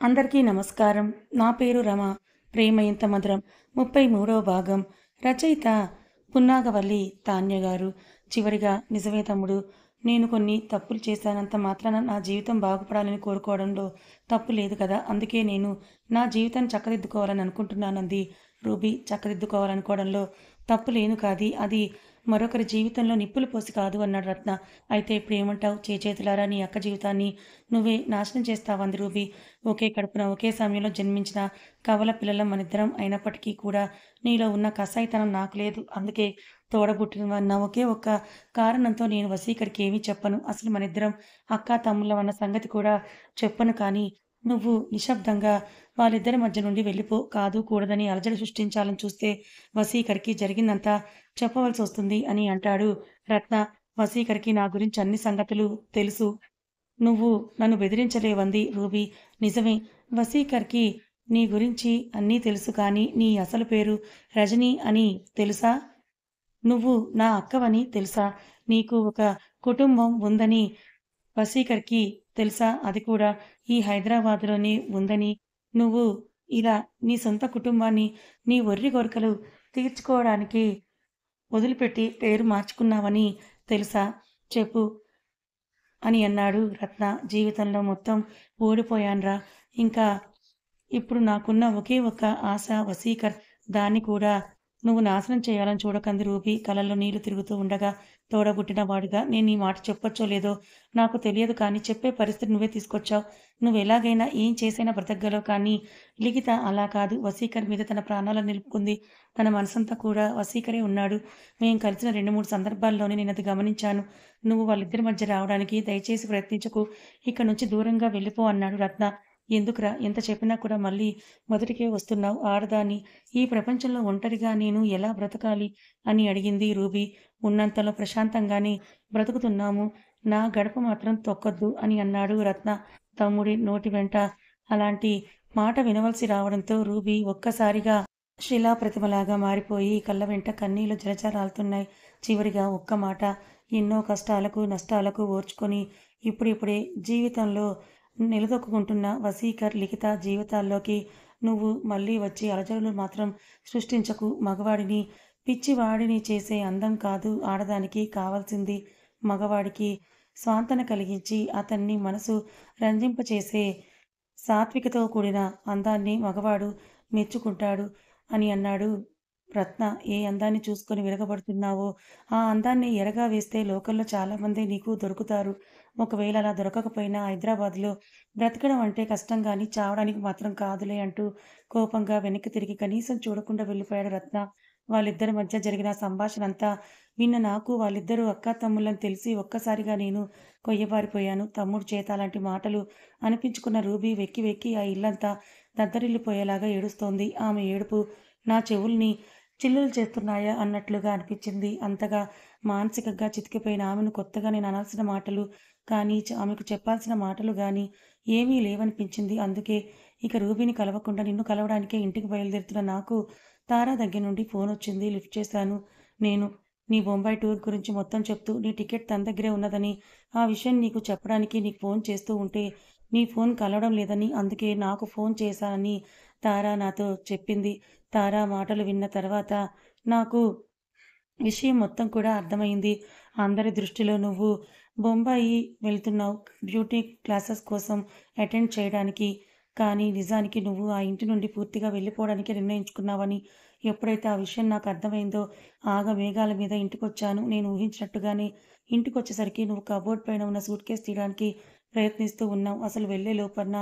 అందరికీ నమస్కారం. నా పేరు రమ. 'ప్రేమ ఎంత మధురం' 33వ భాగం. రచయిత పున్నాగవల్లి తాన్య గారు. చివరిగా నిజమే తమ్ముడు. నేను కొన్ని తప్పులు చేశానంత మాత్రాన నా జీవితం బాగుపడాలని కోరుకోవడంలో తప్పు లేదు కదా! అందుకే నేను నా జీవితాన్ని చక్కదిద్దుకోవాలని అనుకుంటున్నానంది రూబీ. చక్కదిద్దుకోవాలనుకోవడంలో తప్పు లేను కాది. అది మరొకరి జీవితంలో నిప్పులు పోసి కాదు అన్నాడు రత్న. అయితే ఇప్పుడేమంటావు? చేతులారా నీ అక్క జీవితాన్ని నువ్వే నాశనం చేస్తావంది రూబీ. ఒకే కడుపున ఒకే సమయంలో జన్మించిన కవల పిల్లలం మనిద్దరం అయినప్పటికీ కూడా నీలో ఉన్న కసాయితనం నాకు లేదు. అందుకే తోడబుట్టినవన్న ఒకే ఒక్క కారణంతో నేను వసీకర్‌కి ఏమీ చెప్పను. అసలు మనిద్దరం అక్కా తమ్ముళ్ళమన్న సంగతి కూడా చెప్పను. కానీ నువ్వు నిశ్శబ్దంగా వాళ్ళిద్దరి మధ్య నుండి వెళ్ళిపో. కాదు కూడదని అలజడి సృష్టించాలని చూస్తే వసీకర్‌కి జరిగిందంతా చెప్పవలసొస్తుంది అని అంటాడు రత్న. వసీకర్‌కి నా గురించి అన్ని సంగతులు తెలుసు. నువ్వు నన్ను బెదిరించలేవంది రూబీ. నిజమే. వసీకర్‌కి నీ గురించి అన్నీ తెలుసు. కానీ నీ అసలు పేరు రజని అని తెలుసా? నువ్వు నా అక్కవని తెలుసా? నీకు ఒక కుటుంబం ఉందని వసీకర్‌కి తెలుసా? అది కూడా ఈ హైదరాబాద్‌లోనే ఉందని. నువ్వు ఇలా నీ సొంత కుటుంబాన్ని నీ ఒర్రి కోరికలు తీర్చుకోవడానికి వదిలిపెట్టి పేరు మార్చుకున్నావని తెలుసా? చెప్పు అని అన్నాడు రత్న. జీవితంలో మొత్తం ఓడిపోయానురా! ఇంకా ఇప్పుడు నాకున్న ఒకే ఒక్క ఆశ వసీకర్. దాన్ని కూడా నువ్వు నాశనం చేయాలని చూడకంది రూబీ. కళ్ళల్లో నీళ్లు తిరుగుతూ ఉండగా, తోడబుట్టిన వాడిగా నేను ఈ మాట చెప్పొచ్చో లేదో నాకు తెలియదు. కానీ చెప్పే పరిస్థితి నువ్వే తీసుకొచ్చావు. నువ్వెలాగైనా ఏం చేసైనా బ్రతకగలవు. కానీ లిఖిత అలా కాదు. వసీకర్ మీద తన ప్రాణాలను నిలుపుకుంది. తన మనసంతా కూడా వసీకరే ఉన్నాడు. మేం కలిసిన 2, 3 సందర్భాల్లోనే నేనది గమనించాను. నువ్వు వాళ్ళిద్దరి మధ్య రావడానికి దయచేసి ప్రయత్నించకు. ఇక్కడి నుంచి దూరంగా వెళ్ళిపో అన్నాడు రత్న. ఎందుకురా? ఎంత చెప్పినా కూడా మళ్ళీ మొదటికే వస్తున్నావు. ఆడదాన్ని ఈ ప్రపంచంలో ఒంటరిగా నేను ఎలా బ్రతకాలి అని అడిగింది రూబీ. ఉన్నంతలో ప్రశాంతంగానే బ్రతుకుతున్నాము. నా గడప మాత్రం తొక్కొద్దు అని అన్నాడు రత్న. తమ్ముడి నోటి వెంట అలాంటి మాట వినవలసి రావడంతో రూబీ ఒక్కసారిగా శిలాప్రతిమలాగా మారిపోయి కళ్ళ వెంట కన్నీళ్లు జలజరాలుతున్నాయి. చివరిగా ఒక్క మాట. ఎన్నో కష్టాలకు, నష్టాలకు ఓర్చుకొని ఇప్పుడిప్పుడే జీవితంలో నిలదొక్కుకుంటున్న వసీకర్, లిఖిత జీవితాల్లోకి నువ్వు మళ్ళీ వచ్చి అలజడులు మాత్రం సృష్టించకు. మగవాడిని పిచ్చివాడిని చేసే అందం కాదు ఆడదానికి కావాల్సింది. మగవాడికి స్వాంతన కలిగించి అతన్ని మనసు రంజింపచేసే సాత్వికతో కూడిన అందాన్ని మగవాడు మెచ్చుకుంటాడు అని అన్నాడు రత్న. ఏ అందాన్ని చూసుకొని విరగబడుతున్నావో ఆ అందాన్ని ఎరగా వేస్తే లోకంలో చాలామంది నీకు దొరుకుతారు. ఒకవేళ అలా దొరకకపోయినా హైదరాబాద్‌లో బ్రతకడం అంటే కష్టం గానీ చావడానికి మాత్రం కాదులే అంటూ కోపంగా వెనక్కి తిరిగి కనీసం చూడకుండా వెళ్ళిపోయాడు రత్న. వాళ్ళిద్దరి మధ్య జరిగిన సంభాషణంతా విన్న నాకు వాళ్ళిద్దరూ అక్కాతమ్ముళ్ళని తెలిసి ఒక్కసారిగా నేను కొయ్యబారిపోయాను. తమ్ముడు చేత అలాంటి మాటలు అనిపించుకున్న రూబీ వెక్కి వెక్కి ఆ ఇల్లంతా దద్దరిల్లిపోయేలాగా ఏడుస్తోంది. ఆమె ఏడుపు నా చెవుల్ని చిల్లులు చేస్తున్నాయా అన్నట్లుగా అనిపించింది. అంతగా మానసికంగా చితికిపోయిన ఆమెను కొత్తగా నేను అనాల్సిన మాటలు కానీ, ఆమెకు చెప్పాల్సిన మాటలు గానీ ఏమీ లేవనిపించింది. అందుకే ఇక రూబీని కలవకుండా నిన్ను కలవడానికే ఇంటికి బయలుదేరుతున్న నాకు తారా దగ్గర నుండి ఫోనొచ్చింది. లిఫ్ట్ చేశాను నేను. నీ బొంబాయి టూర్ గురించి మొత్తం చెప్తూ నీ టికెట్ తన దగ్గరే ఉన్నదని, ఆ విషయం నీకు చెప్పడానికి నీకు ఫోన్ చేస్తూ ఉంటే నీ ఫోన్ కలవడం లేదని, అందుకే నాకు ఫోన్ చేశానని తారా నాతో చెప్పింది. తారా మాటలు విన్న తర్వాత నాకు విషయం మొత్తం కూడా అర్థమైంది. అందరి దృష్టిలో నువ్వు బొంబాయి వెళ్తున్నావు బ్యూటీ క్లాసెస్ కోసం అటెండ్ చేయడానికి. కానీ నిజానికి నువ్వు ఆ ఇంటి నుండి పూర్తిగా వెళ్ళిపోవడానికి నిర్ణయించుకున్నావని ఎప్పుడైతే ఆ విషయం నాకు అర్థమైందో ఆగమేఘాల మీద ఇంటికొచ్చాను. నేను ఊహించినట్టుగానే ఇంటికొచ్చేసరికి నువ్వు కబోర్డ్ పైన ఉన్న సూట్‌కేస్ తీయడానికి ప్రయత్నిస్తూ ఉన్నావు. అసలు వెళ్ళే లోపన్న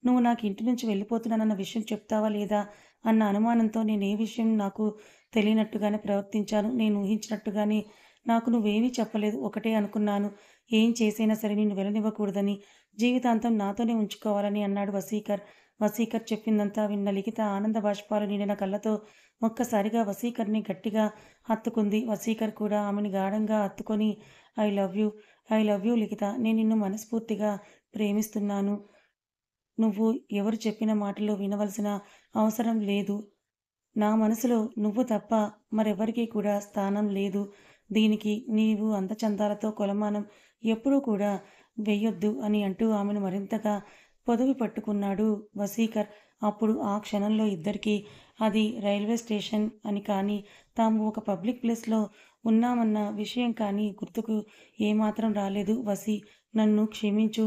నువ్వు నాకు ఇంటి నుంచి వెళ్ళిపోతున్నానన్న విషయం చెప్తావా లేదా అన్న అనుమానంతో నేను ఏ విషయం నాకు తెలియనట్టుగానే ప్రవర్తించాను. నేను ఊహించినట్టుగానే నాకు నువ్వేమీ చెప్పలేదు. ఒకటే అనుకున్నాను. ఏం చేసైనా సరే నిన్ను వెళ్ళనివ్వకూడదని, జీవితాంతం నాతోనే ఉంచుకోవాలని అన్నాడు వసీకర్. వసీకర్ చెప్పిందంతా విన్న లిఖిత ఆనంద బాష్పాలు నిండిన కళ్ళతో ఒక్కసారిగా వసీకర్‌ని గట్టిగా హత్తుకుంది. వసీకర్ కూడా ఆమెని గాఢంగా హత్తుకొని I love you. I love you Likhita. నేను నిన్ను మనస్ఫూర్తిగా ప్రేమిస్తున్నాను. నువ్వు ఎవరు చెప్పిన మాటలు వినవలసిన అవసరం లేదు. నా మనసులో నువ్వు తప్ప మరెవరికీ కూడా స్థానం లేదు. దీనికి నీవు అందచందాలతో కొలమానం ఎప్పుడూ కూడా వెయ్యొద్దు అని అంటూ ఆమెను మరింతగా పొదవి పట్టుకున్నాడు వసీకర్. అప్పుడు ఆ క్షణంలో ఇద్దరికీ అది రైల్వే స్టేషన్ అని కానీ, తాము ఒక పబ్లిక్ ప్లేస్‌లో ఉన్నామన్న విషయం కానీ గుర్తుకు ఏమాత్రం రాలేదు. వసీ, నన్ను క్షమించు.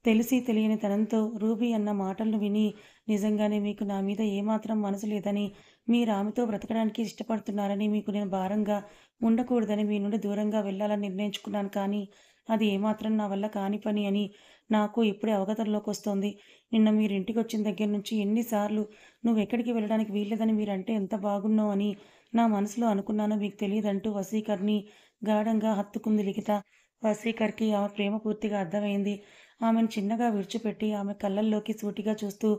తెలిసి తెలియని తనంతో రూబీ అన్న మాటలను విని నిజంగానే మీకు నా మీద ఏమాత్రం మనసు లేదని, మీరామెతో బ్రతకడానికి ఇష్టపడుతున్నారని, మీకు నేను భారంగా ఉండకూడదని మీ నుండి దూరంగా వెళ్ళాలని నిర్ణయించుకున్నాను. కానీ అది ఏమాత్రం నా వల్ల కాని పని అని నాకు ఇప్పుడే అవగతంలోకొస్తోంది. నిన్న మీరింటికొచ్చిన దగ్గర నుంచి ఎన్నిసార్లు నువ్వెక్కడికి వెళ్ళడానికి వీల్లేదని మీరంటే ఎంత బాగున్నో అని నా మనసులో అనుకున్నానో మీకు తెలీదంటూ వసీకర్‌ని గాఢంగా హత్తుకుంది లిఖిత. వసీకర్‌కి ఆమె ప్రేమ పూర్తిగా అర్థమైంది. ఆమెను చిన్నగా విడిచిపెట్టి ఆమె కళ్ళల్లోకి సూటిగా చూస్తూ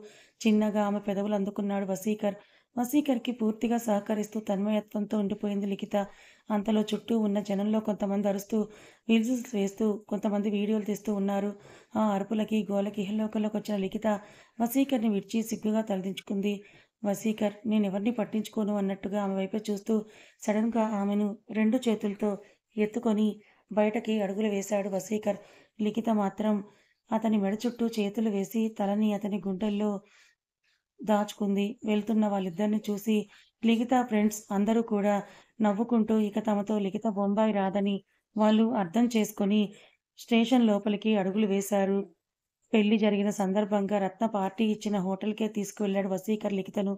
చిన్నగా ఆమె పెదవులు అందుకున్నాడు వసీకర్. వసీకర్‌కి పూర్తిగా సహకరిస్తూ తన్మయత్వంతో ఉండిపోయింది లిఖిత. అంతలో చుట్టూ ఉన్న జనంలో కొంతమంది అరుస్తూ, విజిల్స్ వేస్తూ, కొంతమంది వీడియోలు తీస్తూ ఉన్నారు. ఆ అరుపులకి, గోలకి ఇహలోకంలోకొచ్చిన లిఖిత వసీకర్‌ని విడిచి సిగ్గుగా తలదించుకుంది. వసీకర్ నేనెవరిని పట్టించుకోను అన్నట్టుగా ఆమె వైపే చూస్తూ సడెన్‌గా ఆమెను 2 చేతులతో ఎత్తుకొని బయటకి అడుగులు వేశాడు వసీకర్. లిఖిత మాత్రం అతని మెడ చుట్టూ చేతులు వేసి తలని అతని గుండెల్లో దాచుకుంది. వెళ్తున్న వాళ్ళిద్దరిని చూసి లిఖిత ఫ్రెండ్స్ అందరూ కూడా నవ్వుకుంటూ ఇక తమతో లిఖిత బొంబాయి రాదని వాళ్ళు అర్థం చేసుకొని స్టేషన్ లోపలికి అడుగులు వేశారు. పెళ్లి జరిగిన సందర్భంగా రత్న పార్టీ ఇచ్చిన హోటల్‌కే తీసుకువెళ్ళాడు వసీకర్ లిఖితను.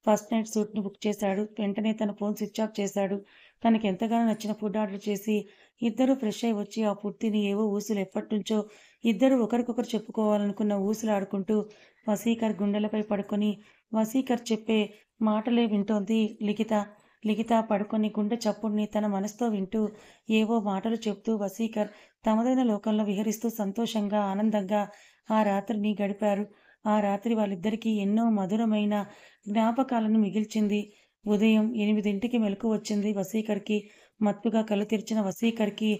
ఫస్ట్ నైట్ సూట్‌ని బుక్ చేశాడు. వెంటనే తన ఫోన్ స్విచ్ ఆఫ్ చేశాడు. తనకెంతగానో నచ్చిన ఫుడ్ ఆర్డర్ చేసి ఇద్దరూ ఫ్రెష్ అయ్యి వచ్చి ఆ ఫుడ్ తిని ఏవో ఊసులు ఎప్పటినుంచో ఇద్దరూ ఒకరికొకరు చెప్పుకోవాలనుకున్న ఊసులాడుకుంటూ వసీకర్ గుండెలపై పడుకొని వసీకర్ చెప్పే మాటలే వింటోంది లిఖిత. లిఖిత పడుకొని గుండె చప్పుడుని తన మనసుతో వింటూ ఏవో మాటలు చెప్తూ వసీకర్ తమదైన లోకంలో విహరిస్తూ సంతోషంగా, ఆనందంగా ఆ రాత్రిని గడిపారు. ఆ రాత్రి వాళ్ళిద్దరికీ ఎన్నో మధురమైన జ్ఞాపకాలను మిగిల్చింది. ఉదయం 8కి మెలకువ వచ్చింది వసీకర్‌కి. మత్తుగా కళ్ళు తెరిచిన వసీకర్‌కి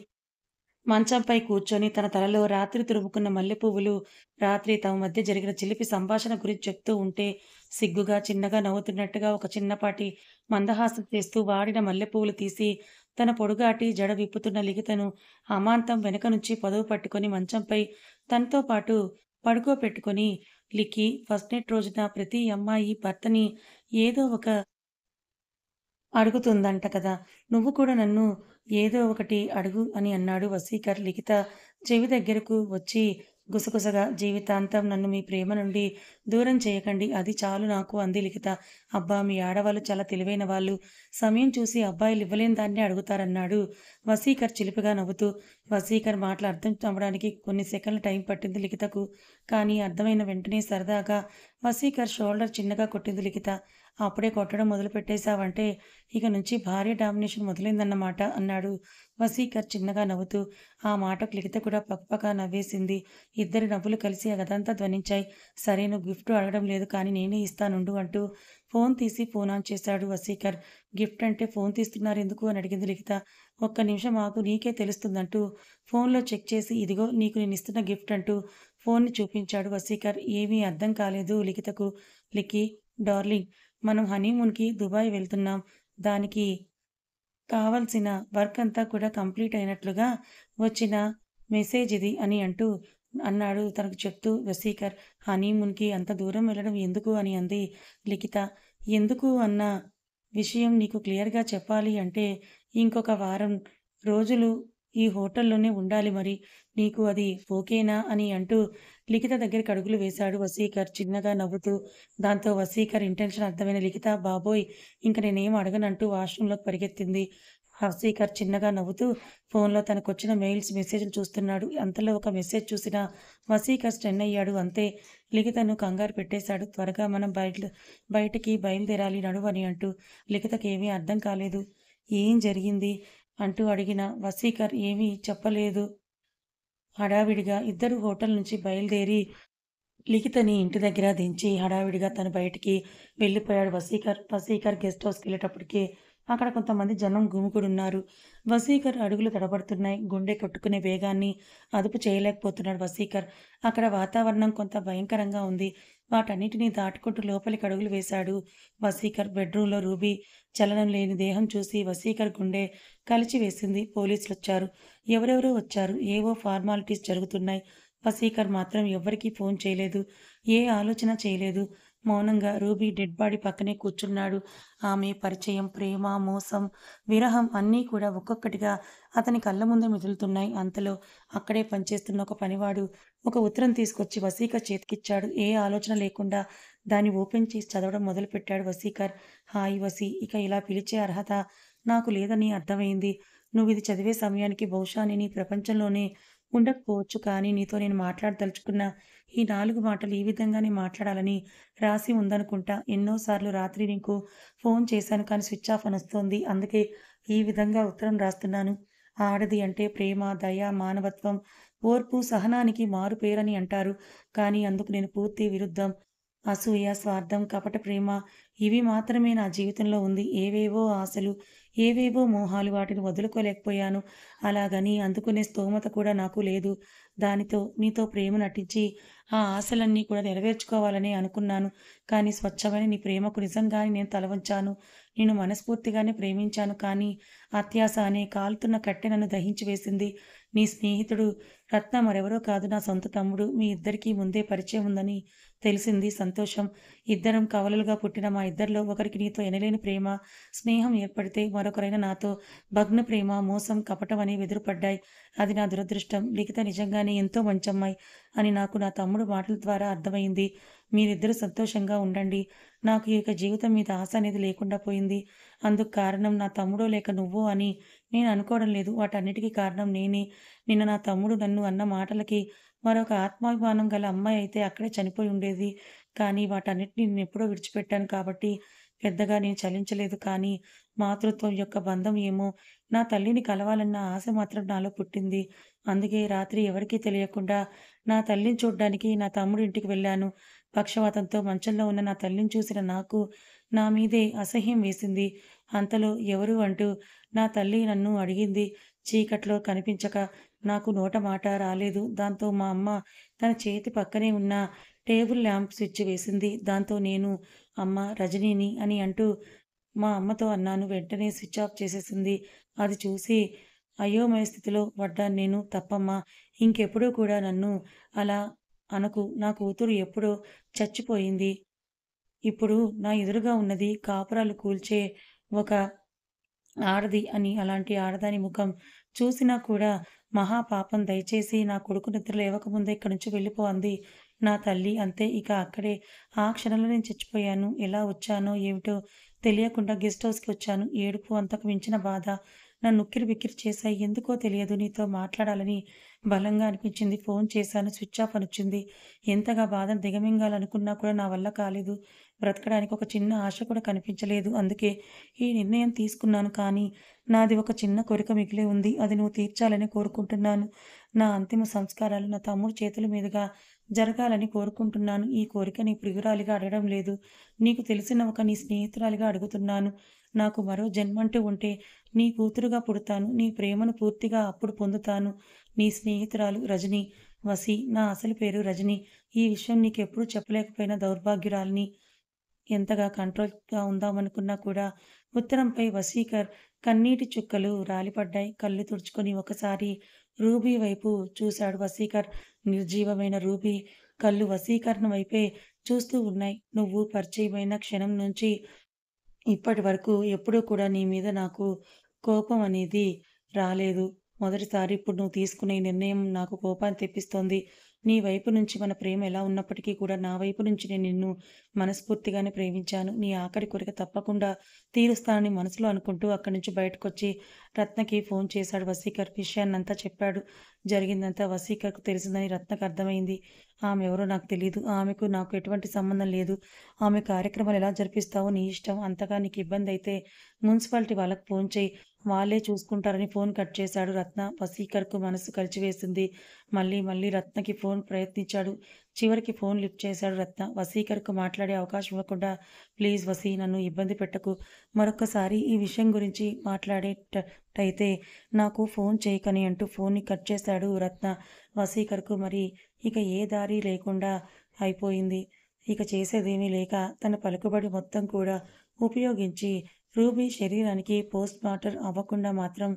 మంచంపై కూర్చొని తన తలలో రాత్రి తురుముకున్న మల్లెపువ్వులు, రాత్రి తమ మధ్య జరిగిన చిలిపి సంభాషణ గురించి చెప్తూ ఉంటే, సిగ్గుగా చిన్నగా నవ్వుతున్నట్టుగా ఒక చిన్నపాటి మందహాసం చేస్తూ వాడిన మల్లెపువ్వులు తీసి, తన పొడుగాటి జడ విప్పుతున్న లిఖితను అమాంతం వెనక నుంచి పొదవు పట్టుకొని మంచంపై తనతో పాటు పడుకోపెట్టుకొని, లిఖి, ఫస్ట్ నైట్ రోజున ప్రతి అమ్మాయి భర్తని ఏదో ఒక అడుగుతుందంట కదా! నువ్వు కూడా నన్ను ఏదో ఒకటి అడుగు అని అన్నాడు వసీకర్ లిఖిత చెవి దగ్గరకు వచ్చి గుసగుసగా. జీవితాంతం నన్ను మీ ప్రేమ నుండి దూరం చేయకండి. అది చాలు నాకు అంది లిఖిత. అబ్బా! మీ ఆడవాళ్ళు చాలా తెలివైన వాళ్ళు. సమయం చూసి అబ్బాయిలు ఇవ్వలేని దాన్నే అడుగుతారన్నాడు వసీకర్ చిలిపిగా నవ్వుతూ. వసీకర్ మాటలు అర్థం అవ్వడానికి కొన్ని సెకన్లు టైం పట్టింది లిఖితకు. కానీ అర్థమైన వెంటనే సరదాగా వసీకర్ షోల్డర్ చిన్నగా కొట్టింది లిఖిత. అప్పుడే కొట్టడం మొదలుపెట్టేశావంటే ఇక నుంచి భార్య డామినేషన్ మొదలైందన్నమాట అన్నాడు వసీకర్ చిన్నగా నవ్వుతూ. ఆ మాటకు లిఖిత కూడా పకపక నవ్వేసింది. ఇద్దరి నవ్వులు కలిసి ఆ గదంతా ధ్వనించాయి. సరే, నువ్వు గిఫ్ట్ అడగడం లేదు కానీ నేనే ఇస్తానుండు అంటూ ఫోన్ తీసి ఫోన్ ఆన్ చేశాడు వసీకర్. గిఫ్ట్ అంటే ఫోన్ తీస్తున్నారెందుకు అని అడిగింది లిఖిత. ఒక్క నిమిషం ఆగు, నీకే తెలుస్తుందంటూ ఫోన్లో చెక్ చేసి ఇదిగో నీకు నేనిస్తున్న గిఫ్ట్ అంటూ ఫోన్ని చూపించాడు వసీకర్. ఏమీ అర్థం కాలేదు లిఖితకు. లిఖి, డార్లింగ్, మనం హనీమూన్‌కి దుబాయ్ వెళ్తున్నాం. దానికి కావాల్సిన వర్క్ అంతా కూడా కంప్లీట్ అయినట్లుగా వచ్చిన మెసేజ్ ఇది అని అన్నాడు తనకు చెప్తూ వసీకర్. హనీమూన్‌కి అంత దూరం వెళ్ళడం ఎందుకు అని అంది లిఖిత. ఎందుకు అన్న విషయం నీకు క్లియర్‌గా చెప్పాలి అంటే ఇంకొక వారం రోజులు ఈ హోటల్లోనే ఉండాలి మరి. నీకు అది ఓకేనా అని లిఖిత దగ్గరికి అడుగులు వేశాడు వసీకర్ చిన్నగా నవ్వుతూ. దాంతో వసీకర్ ఇంటెన్షన్ అర్థమైన లిఖిత బాబోయ్! ఇంక నేనేం అడగనంటూ వాష్‌రూమ్‌లోకి పరిగెత్తింది. వసీకర్ చిన్నగా నవ్వుతూ ఫోన్‌లో తనకొచ్చిన మెయిల్స్, మెసేజ్‌లు చూస్తున్నాడు. అంతలో ఒక మెసేజ్ చూసిన వసీకర్ స్టన్ అయ్యాడు. అంతే, లిఖితను కంగారు పెట్టేశాడు. త్వరగా మనం బయటికి బయలుదేరాలి నడువు అని లిఖితకేమీ అర్థం కాలేదు. ఏం జరిగింది అడిగిన వసీకర్ ఏమీ చెప్పలేదు. హడావిడిగా ఇద్దరూ హోటల్ నుంచి బయలుదేరి లిఖితని ఇంటి దగ్గర దించి హడావిడిగా తను బయటికి వెళ్ళిపోయాడు వసీకర్. వసీకర్ గెస్ట్ హౌస్‌కెళ్ళేటప్పటికి అక్కడ కొంతమంది జనం గుమికూడున్నారు. వసీకర్ అడుగులు తడబడుతున్నాయి. గుండె కొట్టుకునే వేగాన్ని అదుపు చేయలేకపోతున్నాడు వసీకర్. అక్కడ వాతావరణం కొంత భయంకరంగా ఉంది. వాటన్నిటినీ దాటుకుంటూ లోపలికి అడుగులు వేశాడు వసీకర్. బెడ్రూమ్‌లో రూబీ చలనం లేని దేహం చూసి వసీకర్ గుండె కలిచివేసింది. పోలీసులొచ్చారు. ఎవరెవరో వచ్చారు. ఏవో ఫార్మాలిటీస్ జరుగుతున్నాయి. వసీకర్ మాత్రం ఎవ్వరికీ ఫోన్ చేయలేదు. ఏ ఆలోచన చేయలేదు. మౌనంగా రూబీ డెడ్ బాడీ పక్కనే కూర్చున్నాడు. ఆమె పరిచయం, ప్రేమ, మోసం, విరహం అన్నీ కూడా ఒక్కొక్కటిగా అతని కళ్ళ ముందు మెదులుతున్నాయి. అంతలో అక్కడే పనిచేస్తున్న ఒక పనివాడు ఒక ఉత్తరం తీసుకొచ్చి వసీకర్ చేతికిచ్చాడు. ఏ ఆలోచన లేకుండా దాన్ని ఓపెన్ చేసి చదవడం మొదలుపెట్టాడు వసీకర్. హాయ్ వసీ, ఇక ఇలా పిలిచే అర్హత నాకు లేదని అర్థమైంది. నువ్విది చదివే సమయానికి బహుశా నేను ఈ ప్రపంచంలోనే ఉండకపోవచ్చు. కానీ నీతో నేను మాట్లాడదలుచుకున్న ఈ 4 మాటలు ఈ విధంగానే మాట్లాడాలని రాసి ఉందనుకుంటా. ఎన్నో సార్లు రాత్రి నీకు ఫోన్ చేశాను కానీ స్విచ్ ఆఫ్ అనొస్తోంది. అందుకే ఈ విధంగా ఉత్తరం రాస్తున్నాను. ఆడది అంటే ప్రేమ, దయ, మానవత్వం, ఓర్పు, సహనానికి మారు పేరని అంటారు. కానీ అందుకు నేను పూర్తి విరుద్ధం. అసూయ, స్వార్థం, కపట ప్రేమ ఇవి మాత్రమే నా జీవితంలో ఉంది. ఏవేవో ఆశలు, ఏవేవో మోహాలు వాటిని వదులుకోలేకపోయాను. అలాగని అందుకునే స్తోమత కూడా నాకు లేదు. దానితో నీతో ప్రేమ నటించి ఆ ఆశలన్నీ కూడా నెరవేర్చుకోవాలనే అనుకున్నాను. కానీ స్వచ్ఛమైన నీ ప్రేమకు నిజంగానే నేను తలవంచాను. నిన్ను మనస్ఫూర్తిగానే ప్రేమించాను. కానీ అత్యాస అనే కాలుతున్న కట్టె నన్ను దహించి వేసింది. నీ స్నేహితుడు రత్న మరెవరో కాదు, నా సొంత తమ్ముడు. మీ ఇద్దరికీ ముందే పరిచయం ఉందని తెలిసింది. సంతోషం. ఇద్దరం కవలలుగా పుట్టిన మా ఇద్దరిలో ఒకరికి నీతో ఎనలేని ప్రేమ, స్నేహం ఏర్పడితే మరొకరైన నాతో భగ్న ప్రేమ, మోసం, కపటం అనేవి ఎదురుపడ్డాయి. అది నా దురదృష్టం. లిఖిత నిజంగానే ఎంతో మంచమ్మాయి అని నాకు నా తమ్ముడు మాటల ద్వారా అర్థమైంది. మీరిద్దరూ సంతోషంగా ఉండండి. నాకు ఇక జీవితం మీద ఆశ అనేది లేకుండా పోయింది. అందుకు కారణం నా తమ్ముడో లేక నువ్వో అని నేను అనుకోవడం లేదు. వాటన్నిటికీ కారణం నేనే. నిన్న నా తమ్ముడు నన్ను అన్న మాటలకి మరొక ఆత్మాభిమానం గల అమ్మాయి అయితే అక్కడే చనిపోయి ఉండేది. కానీ వాటన్నిటిని నేనెప్పుడో విడిచిపెట్టాను కాబట్టి పెద్దగా నేను చలించలేదు. కానీ మాతృత్వం యొక్క బంధం ఏమో, నా తల్లిని కలవాలన్న ఆశ మాత్రం నాలో పుట్టింది. అందుకే రాత్రి ఎవరికీ తెలియకుండా నా తల్లిని చూడ్డానికి నా తమ్ముడి ఇంటికి వెళ్ళాను. పక్షవాతంతో మంచంలో ఉన్న నా తల్లిని చూసిన నాకు నా మీదే అసహ్యం వేసింది. అంతలో ఎవరు అంటూ నా తల్లి నన్ను అడిగింది. చీకట్లో కనిపించక నాకు నోట మాట రాలేదు. దాంతో మా అమ్మ తన చేతి పక్కనే ఉన్న టేబుల్ ల్యాంప్ స్విచ్ వేసింది. దాంతో నేను అమ్మ రజనీని అని అంటూ మా అమ్మతో అన్నాను. వెంటనే స్విచ్ ఆఫ్ చేసేసింది. అది చూసి అయోమయ స్థితిలో పడ్డాను నేను. తప్పమ్మా, ఇంకెప్పుడూ కూడా నన్ను అలా అనకు. నా కూతురు ఎప్పుడో చచ్చిపోయింది. ఇప్పుడు నా ఎదురుగా ఉన్నది కాపురాలు కూల్చే ఒక ఆడది అని. అలాంటి ఆడదాని ముఖం చూసినా కూడా మహాపాపం. దయచేసి నా కొడుకు నిద్ర లేవకముందే ఇక్కడి నుంచి వెళ్ళిపో అంది నా తల్లి. అంతే, ఇక అక్కడే ఆ క్షణంలో నేను చచ్చిపోయాను. ఎలా వచ్చానో ఏమిటో తెలియకుండా గెస్ట్ హౌస్‌కి వచ్చాను. ఏడుపు అంతకు మించిన బాధ నన్ను ఉక్కిరి బిక్కిరి చేశాయి. ఎందుకో తెలియదు, నీతో మాట్లాడాలని బలంగా అనిపించింది. ఫోన్ చేశాను, స్విచ్ ఆఫ్ అనొచ్చింది. ఎంతగా బాధను దిగమింగాలనుకున్నా కూడా నా వల్ల కాలేదు. బ్రతకడానికి ఒక చిన్న ఆశ కూడా కనిపించలేదు. అందుకే ఈ నిర్ణయం తీసుకున్నాను. కానీ నాది ఒక చిన్న కోరిక మిగిలి ఉంది. అది నువ్వు తీర్చాలని కోరుకుంటున్నాను. నా అంతిమ సంస్కారాలు నా తమ్ముడు చేతుల మీదుగా జరగాలని కోరుకుంటున్నాను. ఈ కోరిక నీ ప్రియురాలిగా అడగడం లేదు. నీకు తెలిసిన ఒక నీ స్నేహితురాలిగా అడుగుతున్నాను. నాకు మరో జన్మంటూ ఉంటే నీ కూతురుగా పుడతాను. నీ ప్రేమను పూర్తిగా అప్పుడు పొందుతాను. నీ స్నేహితురాలు రజని. వసి నా అసలు పేరు రజని. ఈ విషయం నీకెప్పుడూ చెప్పలేకపోయిన దౌర్భాగ్యురాలిని. ఎంతగా కంట్రోల్‌గా ఉందామనుకున్నా కూడా ఉత్తరంపై వసీకర్ కన్నీటి చుక్కలు రాలిపడ్డాయి. కళ్ళు తుడుచుకొని ఒకసారి రూబీ వైపు చూశాడు వసీకర్. నిర్జీవమైన రూబీ కళ్ళు వసీకరన్ వైపే చూస్తూ ఉన్నాయి. నువ్వు పరిచయమైన క్షణం నుంచి ఇప్పటి వరకు ఎప్పుడూ కూడా నీ మీద నాకు కోపం అనేది రాలేదు. మొదటిసారి ఇప్పుడు నువ్వు తీసుకున్న ఈ నిర్ణయం నాకు కోపాన్ని తెప్పిస్తోంది. నీ వైపు నుంచి మన ప్రేమ ఎలా ఉన్నప్పటికీ కూడా నా వైపు నుంచి నేను నిన్ను మనస్ఫూర్తిగానే ప్రేమించాను. నీ ఆఖరి కోరిక తప్పకుండా తీరుస్తానని మనసులో అనుకుంటూ అక్కడి నుంచి బయటకొచ్చి రత్నకి ఫోన్ చేశాడు వసీకర్. విషయాన్నంతా చెప్పాడు. జరిగిందంతా వసీకర్‌కు తెలిసిందని రత్నకు అర్థమైంది. ఆమె ఎవరో నాకు తెలీదు. ఆమెకు నాకు ఎటువంటి సంబంధం లేదు. ఆమె కార్యక్రమాలు ఎలా జరిపిస్తావో నీ ఇష్టం. అంతగా నీకు ఇబ్బందయితే మున్సిపాలిటీ వాళ్ళకి ఫోన్ చెయ్యి. వాళ్ళే చూసుకుంటారని ఫోన్ కట్ చేశాడు రత్న. వసీకర్‌కు మనసు కలిచివేసింది. మళ్ళీ మళ్ళీ రత్నకి ఫోన్ ప్రయత్నించాడు. చివరికి ఫోన్ లిఫ్ట్ చేశాడు రత్న. వసీకర్‌కు మాట్లాడే అవకాశం ఇవ్వకుండా, ప్లీజ్ వసీ, నన్ను ఇబ్బంది పెట్టకు. మరొక్కసారి ఈ విషయం గురించి మాట్లాడేటట్టయితే నాకు ఫోన్ చేయకని అంటూ ఫోన్‌ని కట్ చేశాడు రత్న. వసీకర్‌కు మరి ఇక ఏ దారి లేకుండా అయిపోయింది. ఇక చేసేదేమీ లేక తన పలుకుబడి మొత్తం కూడా ఉపయోగించి రూబీ శరీరానికి పోస్ట్ మార్టం అవ్వకుండా మాత్రం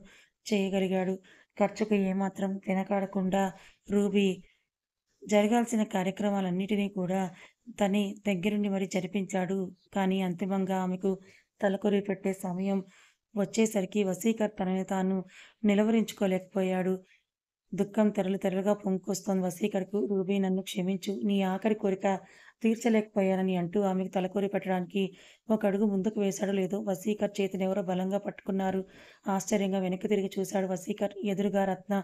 చేయగలిగాడు. ఖర్చుకు ఏమాత్రం వెనకాడకుండా రూబీ జరగాల్సిన కార్యక్రమాలన్నిటినీ కూడా తనే దగ్గరుండి మరి జరిపించాడు. కానీ అంతిమంగా ఆమెకు తలకొరివి పెట్టే సమయం వచ్చేసరికి వసీకర్ తనని తాను నిలవరించుకోలేకపోయాడు. దుఃఖం తెరలు తెరలుగా పొంగుకొస్తోంది వసీకర్‌కు. రూబీ నన్ను క్షమించు. నీ ఆఖరి కోరిక తీర్చలేకపోయానని అంటూ ఆమెకు తలకోరి పెట్టడానికి ఒక అడుగు ముందుకు వేశాడో లేదో వసీకర్ చేతినెవరో బలంగా పట్టుకున్నారు. ఆశ్చర్యంగా వెనక్కి తిరిగి చూశాడు వసీకర్. ఎదురుగా రత్న.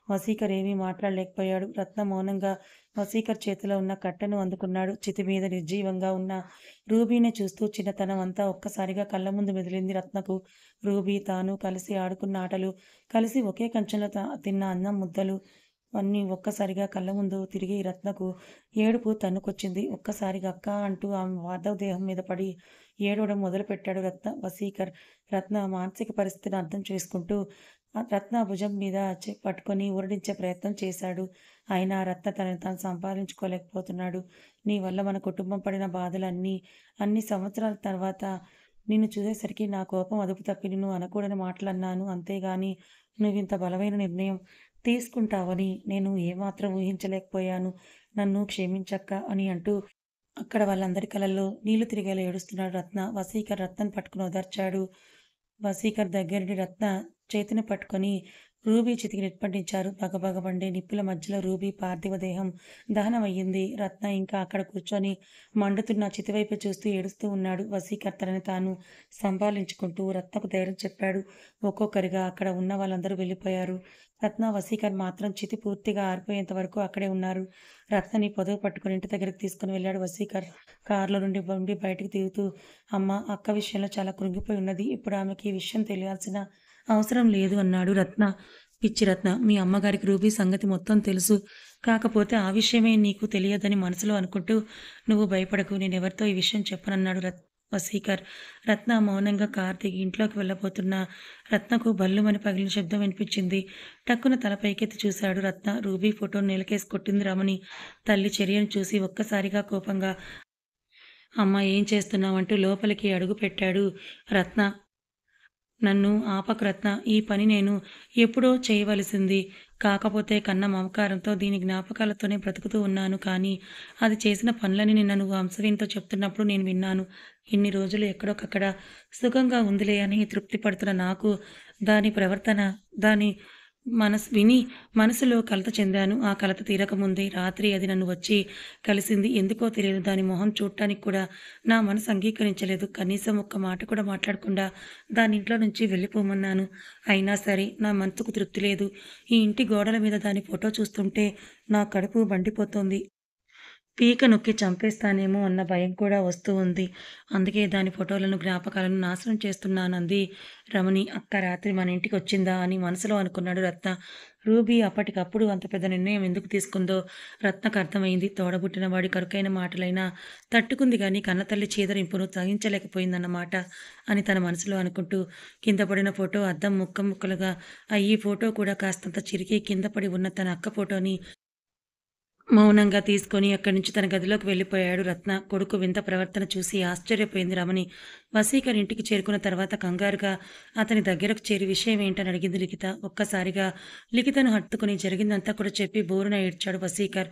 వసీకర్ ఏమీ మాట్లాడలేకపోయాడు. రత్న మౌనంగా వసీకర్ చేతిలో ఉన్న కట్టెను అందుకున్నాడు. చితి మీద నిర్జీవంగా ఉన్న రూబీనే చూస్తూ చిన్నతనం అంతా ఒక్కసారిగా కళ్ళ ముందు మెదిలింది రత్నకు. రూబీ, తాను కలిసి ఆడుకున్న ఆటలు, కలిసి ఒకే కంచంలో తిన్న అన్నం ముద్దలు అన్నీ ఒక్కసారిగా కళ్ళ ముందు తిరిగి రత్నకు ఏడుపు తన్నుకొచ్చింది. ఒక్కసారిగా అక్కా అంటూ ఆమె పార్థవ దేహం మీద పడి ఏడవడం మొదలుపెట్టాడు వసీకర్. రత్న మానసిక పరిస్థితిని అర్థం చేసుకుంటూ రత్న భుజం మీద పట్టుకొని ఊరడించే ప్రయత్నం చేశాడు. అయినా రత్న తనని తాను సంపాదించుకోలేకపోతున్నాడు. నీ వల్ల మన కుటుంబం పడిన బాధలన్నీ అన్ని సంవత్సరాల తర్వాత నిన్ను చూసేసరికి నా కోపం అదుపు తప్పి నిన్ను అనకూడని మాటలన్నాను. అంతేగాని నువ్వింత బలమైన నిర్ణయం తీసుకుంటావని నేను ఏమాత్రం ఊహించలేకపోయాను. నన్ను క్షమించక్కా అని అంటూ అక్కడ వాళ్ళందరి కళ్ళల్లో నీళ్లు తిరిగేలా ఏడుస్తున్నాడు రత్న. వసీకర్ రత్నను పట్టుకుని ఓదార్చాడు. వసీకర్ దగ్గరుండి రత్న చేతిని పట్టుకొని రూబీ చితికి నిప్పంటించారు. బగబగ మండే నిప్పుల మధ్యలో రూబీ పార్థివ దేహం దహనమయ్యింది. రత్న ఇంకా అక్కడ కూర్చొని మండుతున్న చితివైపు చూస్తూ ఏడుస్తూ ఉన్నాడు. వసీకర్ తనని తాను సంభాళించుకుంటూ రత్నకు ధైర్యం చెప్పాడు. ఒక్కొక్కరిగా అక్కడ ఉన్న వాళ్ళందరూ వెళ్ళిపోయారు. రత్న, వసీకర్ మాత్రం చితి పూర్తిగా ఆరిపోయేంత వరకు అక్కడే ఉన్నారు. రత్నని పొదవు పట్టుకుని ఇంటి దగ్గరికి తీసుకుని వెళ్ళాడు వసీకర్. కారులో నుండి బయటికి దిగుతూ అమ్మ, అక్క విషయంలో చాలా కృంగిపోయి ఉన్నది. ఇప్పుడు ఆమెకి ఈ విషయం తెలియాల్సిన అవసరం లేదు అన్నాడు రత్న. పిచ్చి రత్న, మీ అమ్మగారికి రూబీ సంగతి మొత్తం తెలుసు. కాకపోతే ఆ విషయమే నీకు తెలియదని మనసులో అనుకుంటూ నువ్వు భయపడకు. నేనెవరితో ఈ విషయం చెప్పనన్నాడు వసీకర్. రత్న మౌనంగా కారు దిగి ఇంట్లోకి వెళ్ళబోతున్న రత్నకు భల్లుమని పగిలిన శబ్దం వినిపించింది. టక్కున తల పైకెత్తి చూశాడు రత్న. రూబీ ఫోటోను నేలకేసి కొట్టింది రమణి. తల్లి చర్యను చూసి ఒక్కసారిగా కోపంగా అమ్మ, ఏం చేస్తున్నావంటూ లోపలికి అడుగు పెట్టాడు రత్న. నన్ను ఆపకు రత్న, ఈ పని నేను ఎప్పుడో చేయవలసింది. కాకపోతే కన్న మమకారంతో దీని జ్ఞాపకాలతోనే బ్రతుకుతూ ఉన్నాను. కానీ అది చేసిన పనులని నిన్న నువ్వు హంసవేనితో చెప్తున్నప్పుడు నేను విన్నాను. ఇన్ని రోజులు ఎక్కడొకక్కడ సుఖంగా ఉందిలే అని తృప్తి పడుతున్న నాకు దాని ప్రవర్తన, దాని విని మనసులో కలత చెందాను. ఆ కలత తీరకముందే రాత్రి అది నన్ను వచ్చి కలిసింది. ఎందుకో తెలియదు, దాని మొహం చూడటానికి కూడా నా మనసు అంగీకరించలేదు. కనీసం ఒక్క మాట కూడా మాట్లాడకుండా దాని ఇంట్లో నుంచి వెళ్ళిపోమన్నాను. అయినా సరే నా మనసుకు తృప్తి లేదు. ఈ ఇంటి గోడల మీద దాని ఫోటో చూస్తుంటే నా కడుపు మండిపోతోంది. పీక నొక్కి చంపేస్తానేమో అన్న భయం కూడా వస్తూ ఉంది. అందుకే దాని ఫోటోలను, జ్ఞాపకాలను నాశనం చేస్తున్నానంది రమణి. అక్క రాత్రి మన ఇంటికొచ్చిందా అని మనసులో అనుకున్నాడు రత్న. రూబీ అప్పటికప్పుడు అంత పెద్ద నిర్ణయం ఎందుకు తీసుకుందో రత్నకు అర్థమైంది. తోడబుట్టిన వాడి కరుకైన మాటలైనా తట్టుకుంది గాని కన్నతల్లి చీదరింపును సహించలేకపోయిందన్నమాట అని తన మనసులో అనుకుంటూ కింద పడిన ఫోటో అద్దం ముక్కలుగా అయ్యి ఫోటో కూడా కాస్తంత చిరిగి కింద పడి ఉన్న తన అక్క ఫోటోని మౌనంగా తీసుకొని అక్కడి నుంచి తన గదిలోకి వెళ్ళిపోయాడు రత్న. కొడుకు వింత ప్రవర్తన చూసి ఆశ్చర్యపోయింది రమణి. వసీకర్ ఇంటికి చేరుకున్న తర్వాత కంగారుగా అతని దగ్గరకు చేరి విషయం ఏంటని అడిగింది లిఖిత. ఒక్కసారిగా లిఖితను హత్తుకుని జరిగిందంతా కూడా చెప్పి బోరున ఏడ్చాడు వసీకర్.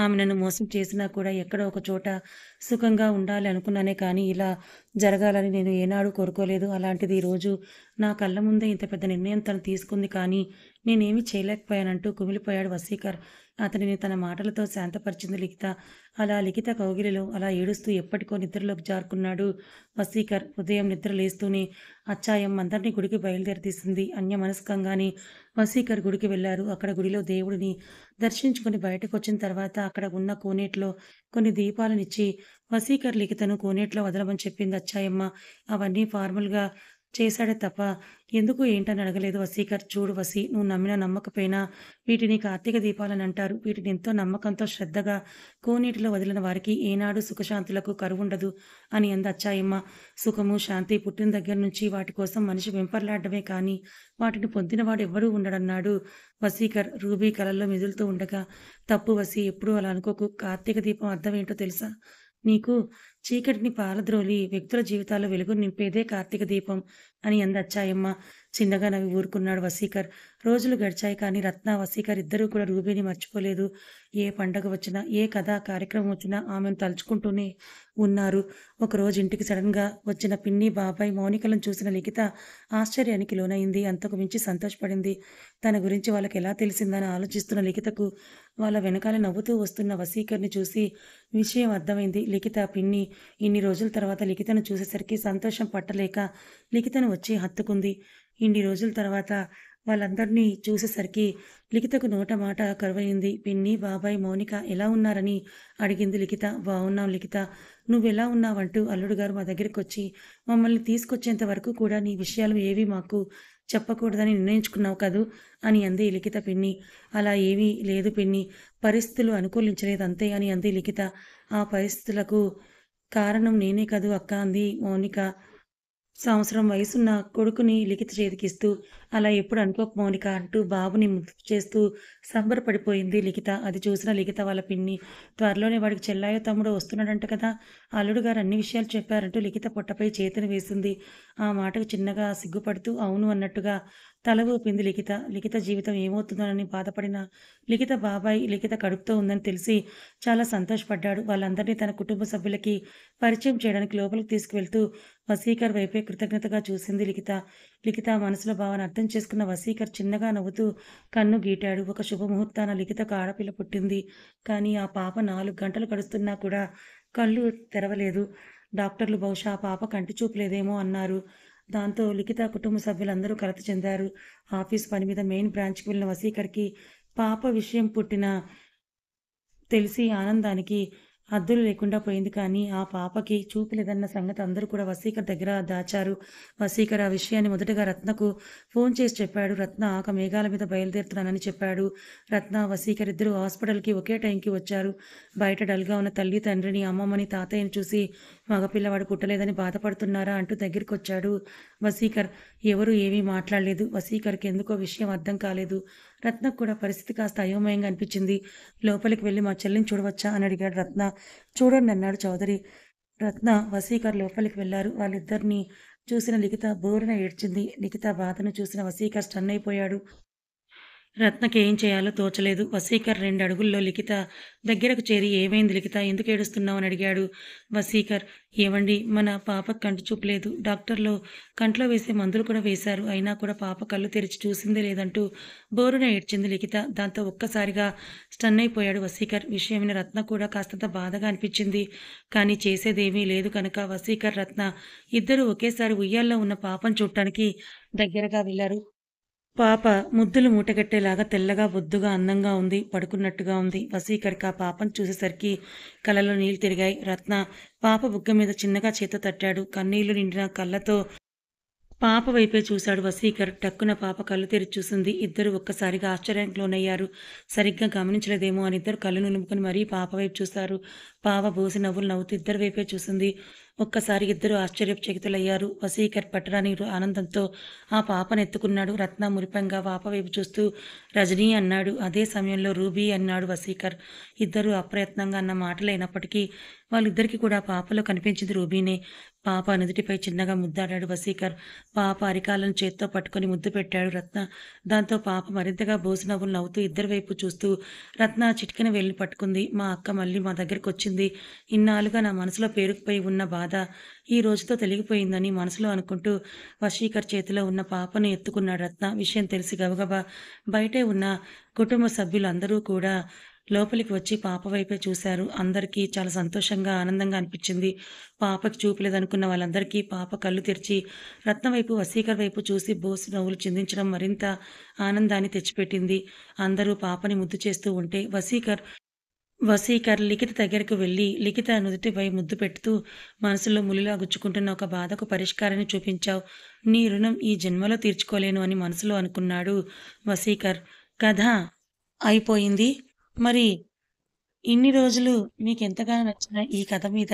ఆమె నన్ను మోసం చేసినా కూడా ఎక్కడో ఒక చోట సుఖంగా ఉండాలి అనుకున్నానే కానీ ఇలా జరగాలని నేను ఏనాడు కోరుకోలేదు. అలాంటిది ఈరోజు నా కళ్ళ ముందే ఇంత పెద్ద నిర్ణయం తను తీసుకుంది, కానీ నేనేమీ చేయలేకపోయానంటూ కుమిలిపోయాడు వసీకర్. అతనిని తన మాటలతో శాంతపరిచింది లిఖిత. అలా లిఖిత కౌగిలిలో అలా ఏడుస్తూ ఎప్పటికో నిద్రలోకి జారుకున్నాడు వసీకర్. ఉదయం నిద్ర లేస్తూనే అచ్చాయమ్మ అందరినీ గుడికి బయలుదేరతీసింది. అన్యమనస్కంగానే వసీకర్ గుడికి వెళ్లారు. అక్కడ గుడిలో దేవుడిని దర్శించుకుని బయటకు వచ్చిన తర్వాత అక్కడ ఉన్న కోనేట్లో కొన్ని దీపాలనిచ్చి వసీకర్ లిఖితను కోనేట్లో వదలమని చెప్పింది అచ్చాయమ్మ. అవన్నీ ఫార్మల్గా చేశాడే తప్ప ఎందుకు ఏంటని అడగలేదు వసీకర్. చూడు వసీ, నువ్వు నమ్మినా నమ్మకపోయినా వీటిని కార్తీక దీపాలని అంటారు. వీటిని ఎంతో నమ్మకంతో శ్రద్ధగా కోనేటిలో వదిలిన వారికి ఏనాడు సుఖశాంతులకు కరువుండదు అని అంది అచ్చాయమ్మ. సుఖము, శాంతి పుట్టిన దగ్గర నుంచి వాటి కోసం మనిషి వెంపర్లాడమే కానీ వాటిని పొందినవాడు ఎవ్వడూ ఉండడన్నాడు వసీకర్ రూబీ కలల్లో మెదులుతూ ఉండగా. తప్పు వసీ, ఎప్పుడూ అలా అనుకోకు. కార్తీక దీపం అర్థం ఏంటో తెలుసా నీకు? చీకటిని పారద్రోలి వ్యక్తుల జీవితాల్లో వెలుగును నింపేదే కార్తీక దీపం అని అంది అచ్చాయమ్మ. చిన్నగా నవ్వి ఊరుకున్నాడు వసీకర్. రోజులు గడిచాయి కానీ రత్న, వసీకర్ ఇద్దరూ కూడా రూబీని మర్చిపోలేదు. ఏ పండగ వచ్చినా, ఏ కథా కార్యక్రమం వచ్చినా ఆమెను తలుచుకుంటూనే ఉన్నారు. ఒకరోజు ఇంటికి సడన్‌గా వచ్చిన పిన్ని, బాబాయ్, మౌనికలను చూసిన లిఖిత ఆశ్చర్యానికి లోనైంది. అంతకు మించి సంతోషపడింది. తన గురించి వాళ్ళకెలా తెలిసిందని ఆలోచిస్తున్న లిఖితకు వాళ్ళ వెనకాల నవ్వుతూ వస్తున్న వసీకర్‌ని చూసి విషయం అర్థమైంది. లిఖిత పిన్ని ఇన్ని రోజుల తర్వాత లిఖితను చూసేసరికి సంతోషం పట్టలేక లిఖితను వచ్చి హత్తుకుంది. ఇన్ని రోజుల తర్వాత వాళ్ళందరినీ చూసేసరికి లిఖితకు నోట మాట కరువయింది. పిన్ని, బాబాయ్, మౌనిక ఎలా ఉన్నారని అడిగింది లిఖిత. బావున్నాం లిఖిత. నువ్వెలా ఉన్నావంటూ అల్లుడుగారు మా దగ్గరికొచ్చి మమ్మల్ని తీసుకొచ్చేంత వరకు కూడా నీ విషయాలు ఏవీ మాకు చెప్పకూడదని నిర్ణయించుకున్నావు కదూ అని అంది లిఖిత పిన్ని. అలా ఏమీ లేదు పిన్ని. పరిస్థితులు అనుకూలించలేదు అంతే అని అంది లిఖిత. ఆ పరిస్థితులకు కారణం నేనే కదూ అక్క అంది మౌనిక. సంవత్సరం వయసున్న కొడుకుని లిఖిత చేతికిస్తూ, అలా ఎప్పుడు అనుకోకు మౌనిక అంటూ బాబుని ముద్దు చేస్తూ సంబరపడిపోయింది లిఖిత. అది చూసిన లిఖిత వాళ్ళ పిన్ని, త్వరలోనే వాడికి చెల్లాయో తమ్ముడో వస్తున్నాడంట కదా! అల్లుడు గారు అన్ని విషయాలు చెప్పారంటూ లిఖిత పొట్టపై చేతిని వేసింది. ఆ మాటకు చిన్నగా సిగ్గుపడుతూ అవును అన్నట్టుగా తల ఊపింది లిఖిత. లిఖిత జీవితం ఏమవుతుందోనని బాధపడిన లిఖిత బాబాయ్ లిఖిత కడుపుతో ఉందని తెలిసి చాలా సంతోషపడ్డాడు. వాళ్ళందరినీ తన కుటుంబ సభ్యులకి పరిచయం చేయడానికి లోపలికి తీసుకువెళ్తూ వసీకర్ వైపే కృతజ్ఞతగా చూసింది లిఖిత. లిఖిత మనసులో భావన అర్థం చేసుకున్న వసీకర్ చిన్నగా నవ్వుతూ కన్ను గీటాడు. ఒక శుభముహూర్తాన లిఖితకు ఆడపిల్ల పుట్టింది. కానీ ఆ పాప 4 గంటలు గడుస్తున్నా కూడా కళ్ళు తెరవలేదు. డాక్టర్లు బహుశా ఆ పాప కంటి చూపు లేదేమో అన్నారు. దాంతో లిఖిత కుటుంబ సభ్యులందరూ కలత చెందారు. ఆఫీస్ పని మీద మెయిన్ బ్రాంచ్‌కి వెళ్ళిన వసీకర్‌కి పాప విషయం తెలిసి ఆనందానికి హద్దులు లేకుండా పోయింది. కానీ ఆ పాపకి చూపు లేదన్న సంగతి అందరూ కూడా వసీకర్ దగ్గర దాచారు. వసీకర్ ఆ విషయాన్ని మొదటగా రత్నకు ఫోన్ చేసి చెప్పాడు. రత్న మేఘాల మీద బయలుదేరుతున్నానని చెప్పాడు. రత్న, వసీకర్ ఇద్దరూ హాస్పిటల్‌కి ఒకే టైంకి వచ్చారు. బయట డల్‌గా ఉన్న తల్లి, తండ్రిని, అమ్మమ్మని, తాతయ్యని చూసి మగపిల్లవాడు పుట్టలేదని బాధపడుతున్నారా అంటూ దగ్గరికొచ్చాడు వసీకర్. ఎవరూ ఏమీ మాట్లాడలేదు. వసీకర్‌కి ఎందుకో విషయం అర్థం కాలేదు. రత్నకు కూడా పరిస్థితి కాస్త అయోమయంగా అనిపించింది. లోపలికి వెళ్లి మా చెల్లిని చూడవచ్చా అని అడిగాడు రత్న. చూడండి అన్నాడు చౌదరి. రత్న, వసీకర్ లోపలికి వెళ్లారు. వాళ్ళిద్దరిని చూసిన లిఖిత బోరున ఏడ్చింది. లిఖిత బాధను చూసిన వసీకర్ స్టన్ అయిపోయాడు. రత్నకి ఏం చేయాలో తోచలేదు. వసీకర్ 2 అడుగుల్లో లిఖిత దగ్గరకు చేరి ఏమైంది లిఖిత? ఎందుకు ఏడుస్తున్నావు అని అడిగాడు. వసీకర్, ఏవండి మన పాపకు కంటి చూపు లేదు. డాక్టర్లు కంట్లో వేసే మందులు కూడా వేశారు. అయినా కూడా పాప కళ్ళు తెరిచి చూసిందే లేదంటూ బోరున ఏడ్చింది లిఖిత. దాంతో ఒక్కసారిగా స్టన్ అయిపోయాడు వసీకర్. విషయం విని రత్న కూడా కాస్తంత బాధగా అనిపించింది. కానీ చేసేదేమీ లేదు కనుక వసీకర్, రత్న ఇద్దరూ ఒకేసారి ఉయ్యాల్లో ఉన్న పాపను చూడటానికి దగ్గరగా వెళ్లారు. పాప ముద్దులు మూటగట్టేలాగా తెల్లగా, బొద్దుగా, అందంగా ఉంది. పడుకున్నట్టుగా ఉంది. వసీకర్‌కి ఆ పాపను చూసేసరికి కళ్ళలో నీళ్లు తిరిగాయి. రత్న పాప బుగ్గ మీద చిన్నగా చేత్తో తట్టాడు. కన్నీళ్లు నిండిన కళ్ళతో పాప వైపే చూశాడు వసీకర్. టక్కున పాప కళ్ళు తెరిచి చూసింది. ఇద్దరూ ఒక్కసారిగా ఆశ్చర్యానికి లోనయ్యారు. సరిగ్గా గమనించలేదేమో అని ఇద్దరు కళ్ళు నులుముకొని మరీ పాప వైపు చూశారు. పాప బోసి నవ్వులు నవ్వుతూ ఇద్దరి వైపే చూసింది. ఒక్కసారి ఇద్దరూ ఆశ్చర్యచకితులయ్యారు. వసీకర్ పట్టరాని ఆనందంతో ఆ పాపను ఎత్తుకున్నాడు. రత్న మురిపెంగా పాప వైపు చూస్తూ రజనీ అన్నాడు. అదే సమయంలో రూబీ అన్నాడు వసీకర్. ఇద్దరూ అప్రయత్నంగా అన్న మాటలైనప్పటికీ వాళ్ళిద్దరికీ కూడా పాపలో కనిపించింది రూబీనే. పాప నుదిటిపై చిన్నగా ముద్దాడాడు వసీకర్. పాప అరికాలను చేత్తో పట్టుకొని ముద్దు పెట్టాడు రత్న. దాంతో పాప మరింతగా బోసి నవ్వులు నవ్వుతూ ఇద్దరి వైపు చూస్తూ రత్న చిటికెన వేలిని పట్టుకుంది. మా అక్క మళ్ళీ మా దగ్గరకొచ్చింది. ఇన్నాళ్లుగా నా మనసులో పేరుకుపోయి ఉన్న బాధ ఈ రోజుతో తొలగిపోయిందని మనసులో అనుకుంటూ వశీకర్ చేతిలో ఉన్న పాపను ఎత్తుకున్నాడు రత్న. విషయం తెలిసి గబగబా బయటే ఉన్న కుటుంబ సభ్యులందరూ కూడా లోపలికి వచ్చి పాప వైపే చూశారు. అందరికీ చాలా సంతోషంగా, ఆనందంగా అనిపించింది. పాపకి చూపు లేదనుకున్న వాళ్ళందరికీ పాప కళ్ళు తెరిచి రత్న వైపు, వసీకర్ వైపు చూసి బోసి నవ్వులు చిందించడం మరింత ఆనందాన్ని తెచ్చిపెట్టింది. అందరూ పాపని ముద్దు చేస్తూ ఉంటే వసీకర్ లిఖిత దగ్గరకు వెళ్లి లిఖిత నుదుటిపై ముద్దు పెడుతూ మనసులో ములిలా గుచ్చుకుంటున్న ఒక బాధకు పరిష్కారాన్ని చూపించావు. నీ రుణం ఈ జన్మలో తీర్చుకోలేను అని మనసులో అనుకున్నాడు వసీకర్. కథ అయిపోయింది. మరి ఇన్ని రోజులు మీకెంతగానో నచ్చిన ఈ కథ మీద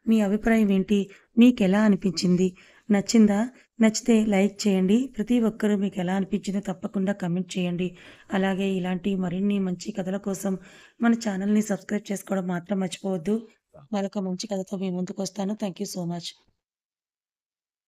మీ అభిప్రాయం ఏంటి? మీకెలా అనిపించింది? నచ్చిందా? నచ్చితే లైక్ చేయండి. ప్రతి ఒక్కరూ మీకెలా అనిపించిందో తప్పకుండా కామెంట్ చేయండి. అలాగే ఇలాంటి మరిన్ని మంచి కథల కోసం మన ఛానల్‌ని సబ్స్క్రైబ్ చేసుకోవడం మాత్రం మర్చిపోవద్దు. మరొక మంచి కథతో మీ ముందుకొస్తాను. Thank you so much.